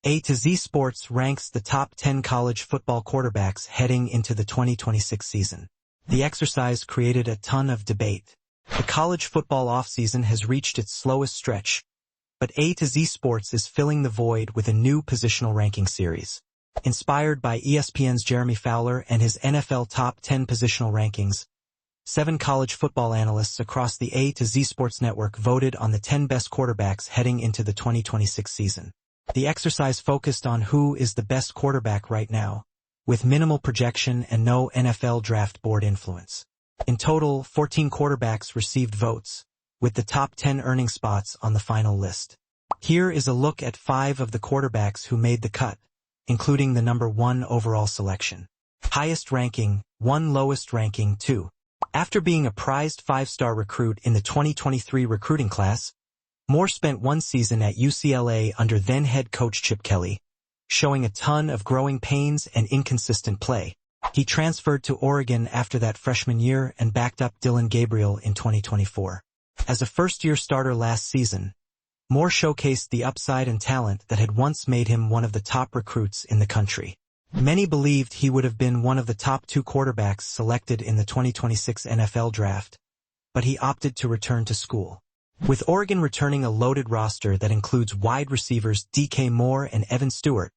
A to Z Sports ranks the top 10 college football quarterbacks heading into the 2026 season. The exercise created a ton of debate. The college football offseason has reached its slowest stretch, but A to Z Sports is filling the void with a new positional ranking series. Inspired by ESPN's Jeremy Fowler and his NFL Top 10 positional rankings, 7 college football analysts across the A to Z Sports network voted on the 10 best quarterbacks heading into the 2026 season. The exercise focused on who is the best quarterback right now, with minimal projection and no NFL draft board influence. In total, 14 quarterbacks received votes, with the top 10 earning spots on the final list. Here is a look at 5 of the quarterbacks who made the cut, including the number 1 overall selection. Highest ranking, 1 lowest ranking, 2. After being a prized 5-star recruit in the 2023 recruiting class, Moore spent 1 season at UCLA under then-head coach Chip Kelly, showing a ton of growing pains and inconsistent play. He transferred to Oregon after that freshman year and backed up Dillon Gabriel in 2024. As a first-year starter last season, Moore showcased the upside and talent that had once made him one of the top recruits in the country. Many believed he would have been one of the top 2 quarterbacks selected in the 2026 NFL draft, but he opted to return to school. With Oregon returning a loaded roster that includes wide receivers DK Moore and Evan Stewart,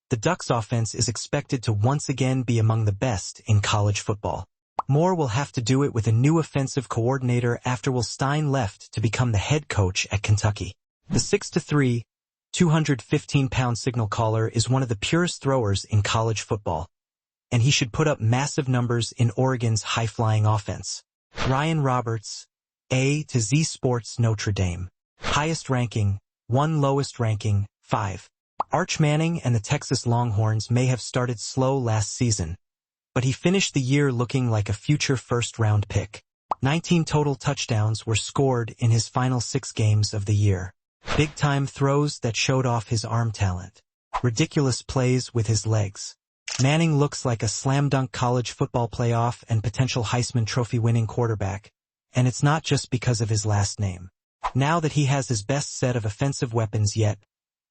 the Ducks offense is expected to once again be among the best in college football. Moore will have to do it with a new offensive coordinator after Will Stein left to become the head coach at Kentucky. The 6'3", 215-pound signal caller is one of the purest throwers in college football, and he should put up massive numbers in Oregon's high-flying offense. Ryan Roberts, A to Z Sports Notre Dame. Highest ranking, 1 lowest ranking, 5. Arch Manning and the Texas Longhorns may have started slow last season, but he finished the year looking like a future first-round pick. 19 total touchdowns were scored in his final 6 games of the year. Big-time throws that showed off his arm talent. Ridiculous plays with his legs. Manning looks like a slam-dunk college football playoff and potential Heisman Trophy-winning quarterback, and it's not just because of his last name. Now that he has his best set of offensive weapons yet,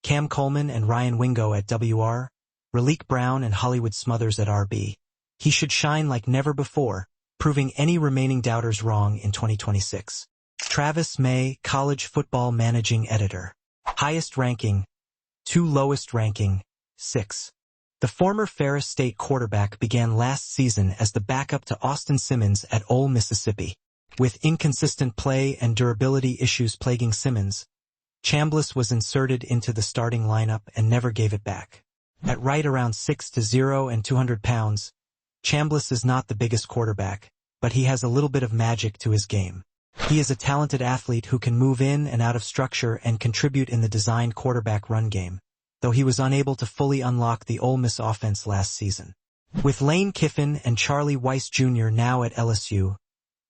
Cam Coleman and Ryan Wingo at WR, Raleek Brown and Hollywood Smothers at RB, he should shine like never before, proving any remaining doubters wrong in 2026. Travis May, College Football Managing Editor. Highest ranking, 2 lowest ranking, 6. The former Ferris State quarterback began last season as the backup to Austin Simmons at Ole Mississippi. With inconsistent play and durability issues plaguing Simmons, Chambliss was inserted into the starting lineup and never gave it back. At right around 6'0" and 200 pounds, Chambliss is not the biggest quarterback, but he has a little bit of magic to his game. He is a talented athlete who can move in and out of structure and contribute in the designed quarterback run game, though he was unable to fully unlock the Ole Miss offense last season. With Lane Kiffin and Charlie Weiss Jr. now at LSU,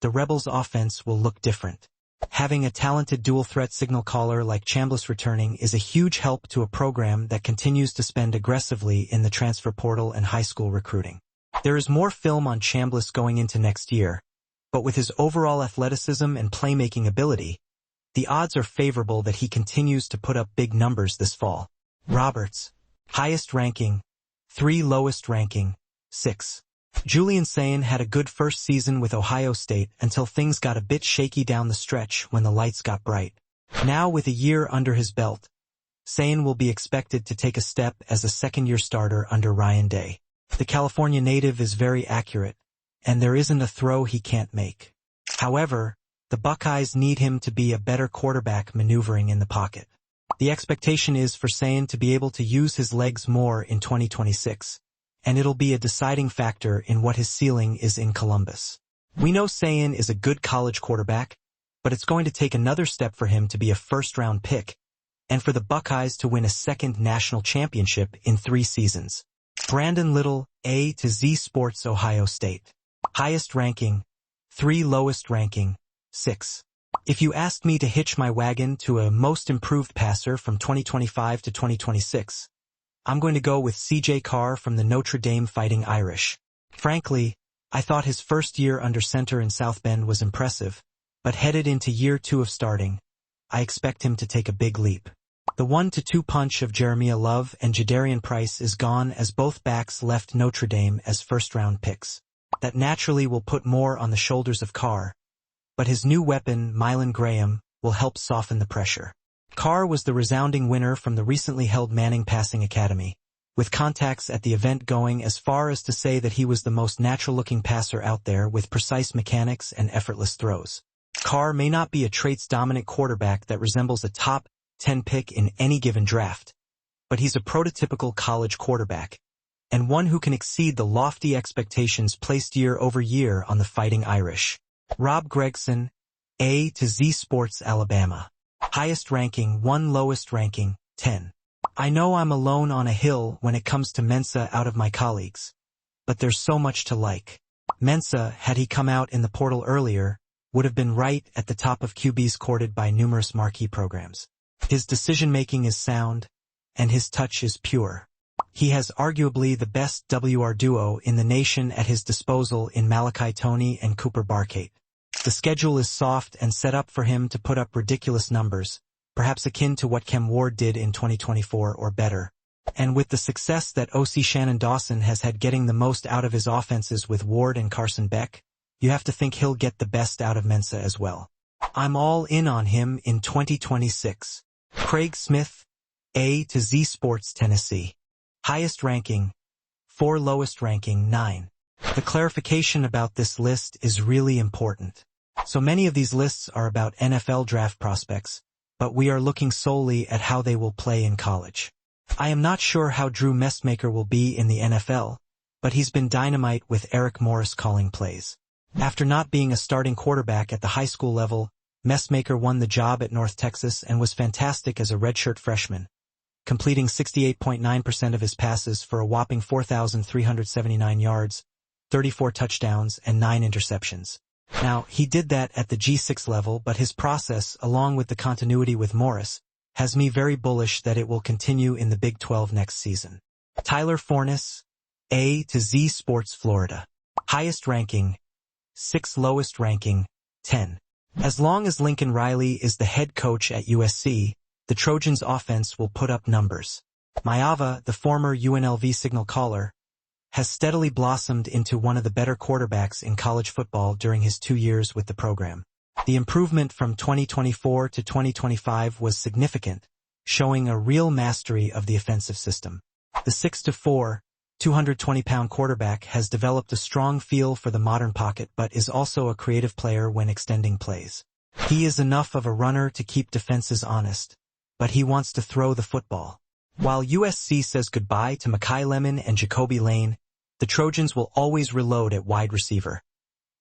the Rebels' offense will look different. Having a talented dual-threat signal caller like Chambliss returning is a huge help to a program that continues to spend aggressively in the transfer portal and high school recruiting. There is more film on Chambliss going into next year, but with his overall athleticism and playmaking ability, the odds are favorable that he continues to put up big numbers this fall. Roberts. Highest ranking, 3 lowest ranking, 6. Julian Sayin had a good first season with Ohio State until things got a bit shaky down the stretch when the lights got bright. Now with a year under his belt, Sayin will be expected to take a step as a second-year starter under Ryan Day. The California native is very accurate, and there isn't a throw he can't make. However, the Buckeyes need him to be a better quarterback maneuvering in the pocket. The expectation is for Sayin to be able to use his legs more in 2026, and it'll be a deciding factor in what his ceiling is in Columbus. We know Sayin is a good college quarterback, but it's going to take another step for him to be a first-round pick, and for the Buckeyes to win a second national championship in 3 seasons. Brandon Little, A to Z Sports Ohio State. Highest ranking, 3 lowest ranking, 6. If you asked me to hitch my wagon to a most improved passer from 2025 to 2026, I'm going to go with CJ Carr from the Notre Dame Fighting Irish. Frankly, I thought his first year under center in South Bend was impressive, but headed into year 2 of starting, I expect him to take a big leap. The 1-2 punch of Jeremiah Love and Jadarian Price is gone as both backs left Notre Dame as first-round picks. That naturally will put more on the shoulders of Carr, but his new weapon, Mylan Graham, will help soften the pressure. Carr was the resounding winner from the recently held Manning Passing Academy, with contacts at the event going as far as to say that he was the most natural-looking passer out there with precise mechanics and effortless throws. Carr may not be a traits-dominant quarterback that resembles a top 10 pick in any given draft, but he's a prototypical college quarterback, and one who can exceed the lofty expectations placed year over year on the Fighting Irish. Rob Gregson, A to Z Sports Alabama. Highest ranking 1, lowest ranking 10. I know I'm alone on a hill when it comes to Mensa out of my colleagues, but there's so much to like. Mensa, had he come out in the portal earlier, would have been right at the top of QBs courted by numerous marquee programs. His decision-making is sound, and his touch is pure. He has arguably the best WR duo in the nation at his disposal in Malachi Toney and Cooper Barkate. The schedule is soft and set up for him to put up ridiculous numbers, perhaps akin to what Kem Ward did in 2024 or better. And with the success that OC Shannon Dawson has had getting the most out of his offenses with Ward and Carson Beck, you have to think he'll get the best out of Mensa as well. I'm all in on him in 2026. Craig Smith, A to Z Sports Tennessee. Highest ranking 4, lowest ranking 9. The clarification about this list is really important. So many of these lists are about NFL draft prospects, but we are looking solely at how they will play in college. I am not sure how Drew Messmaker will be in the NFL, but he's been dynamite with Eric Morris calling plays. After not being a starting quarterback at the high school level, Messmaker won the job at North Texas and was fantastic as a redshirt freshman, completing 68.9% of his passes for a whopping 4,379 yards, 34 touchdowns, and 9 interceptions. Now, he did that at the G6 level, but his process, along with the continuity with Morris, has me very bullish that it will continue in the Big 12 next season. Tyler Fornes, A to Z Sports Florida. Highest ranking 6, lowest ranking 10. As long as Lincoln Riley is the head coach at USC, the Trojans' offense will put up numbers. Maeva, the former UNLV signal caller, has steadily blossomed into one of the better quarterbacks in college football during his 2 years with the program. The improvement from 2024 to 2025 was significant, showing a real mastery of the offensive system. The 6'4", 220-pound quarterback has developed a strong feel for the modern pocket but is also a creative player when extending plays. He is enough of a runner to keep defenses honest, but he wants to throw the football. While USC says goodbye to Mekhi Lemon and Jacoby Lane, the Trojans will always reload at wide receiver.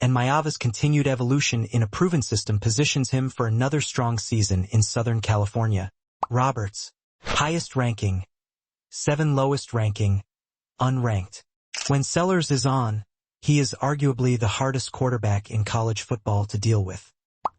And Maeva's continued evolution in a proven system positions him for another strong season in Southern California. Roberts. Highest ranking 7, lowest ranking unranked. When Sellers is on, he is arguably the hardest quarterback in college football to deal with.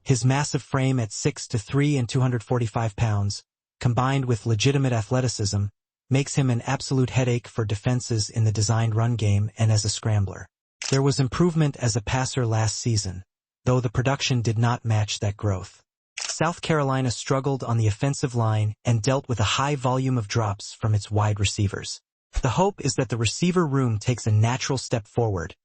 His massive frame at 6'3" and 245 pounds, combined with legitimate athleticism, makes him an absolute headache for defenses in the designed run game and as a scrambler. There was improvement as a passer last season, though the production did not match that growth. South Carolina struggled on the offensive line and dealt with a high volume of drops from its wide receivers. The hope is that the receiver room takes a natural step forward,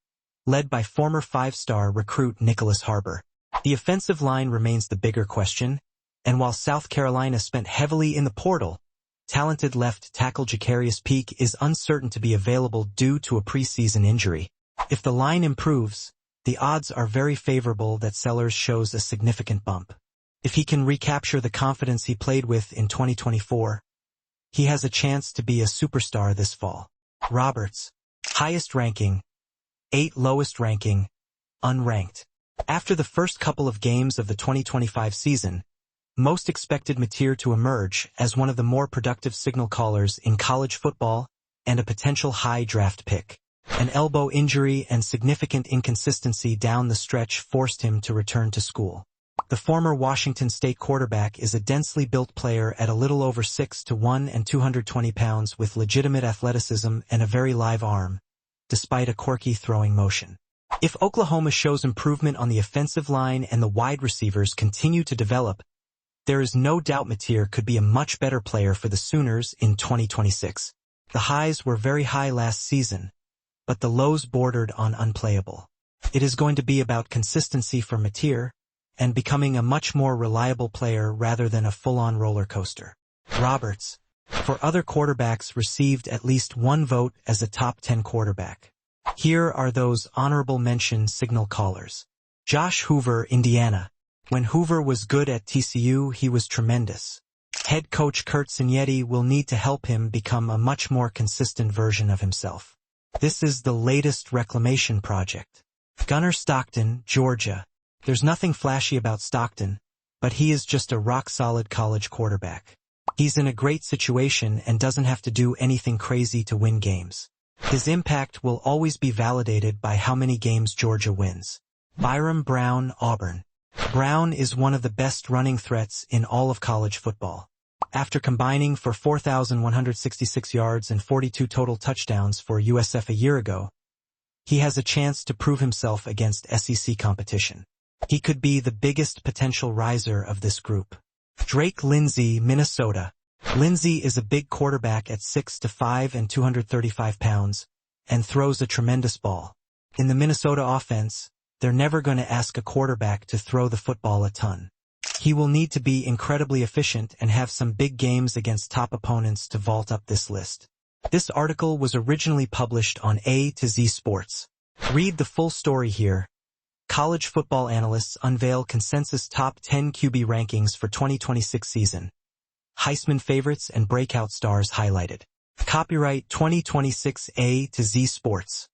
led by former 5-star recruit Nicholas Harbor. The offensive line remains the bigger question, and while South Carolina spent heavily in the portal, talented left tackle Jacarius Peak is uncertain to be available due to a preseason injury. If the line improves, the odds are very favorable that Sellers shows a significant bump. If he can recapture the confidence he played with in 2024, he has a chance to be a superstar this fall. Roberts. Highest ranking 8, lowest ranking unranked. After the first couple of games of the 2025 season, most expected Mateer to emerge as one of the more productive signal callers in college football and a potential high draft pick. An elbow injury and significant inconsistency down the stretch forced him to return to school. The former Washington State quarterback is a densely built player at a little over 6'1" and 220 pounds with legitimate athleticism and a very live arm, despite a quirky throwing motion. If Oklahoma shows improvement on the offensive line and the wide receivers continue to develop, There is no doubt Mateer could be a much better player for the Sooners in 2026. The highs were very high last season, but the lows bordered on unplayable. It is going to be about consistency for Mateer and becoming a much more reliable player rather than a full-on roller coaster. Roberts, for other quarterbacks, received at least one vote as a top 10 quarterback. Here are those honorable mention signal callers. Josh Hoover, Indiana. When Hoover was good at TCU, he was tremendous. Head coach Kurt Signetti will need to help him become a much more consistent version of himself. This is the latest reclamation project. Gunnar Stockton, Georgia. There's nothing flashy about Stockton, but he is just a rock-solid college quarterback. He's in a great situation and doesn't have to do anything crazy to win games. His impact will always be validated by how many games Georgia wins. Byram Brown, Auburn. Brown is one of the best running threats in all of college football. After combining for 4,166 yards and 42 total touchdowns for USF a year ago, he has a chance to prove himself against SEC competition. He could be the biggest potential riser of this group. Drake Lindsey, Minnesota. Lindsey is a big quarterback at 6'5" and 235 pounds, and throws a tremendous ball. In the Minnesota offense, they're never going to ask a quarterback to throw the football a ton. He will need to be incredibly efficient and have some big games against top opponents to vault up this list. This article was originally published on A to Z Sports. Read the full story here. College football analysts unveil consensus top 10 QB rankings for 2026 season. Heisman favorites and breakout stars highlighted. Copyright 2026 A to Z Sports.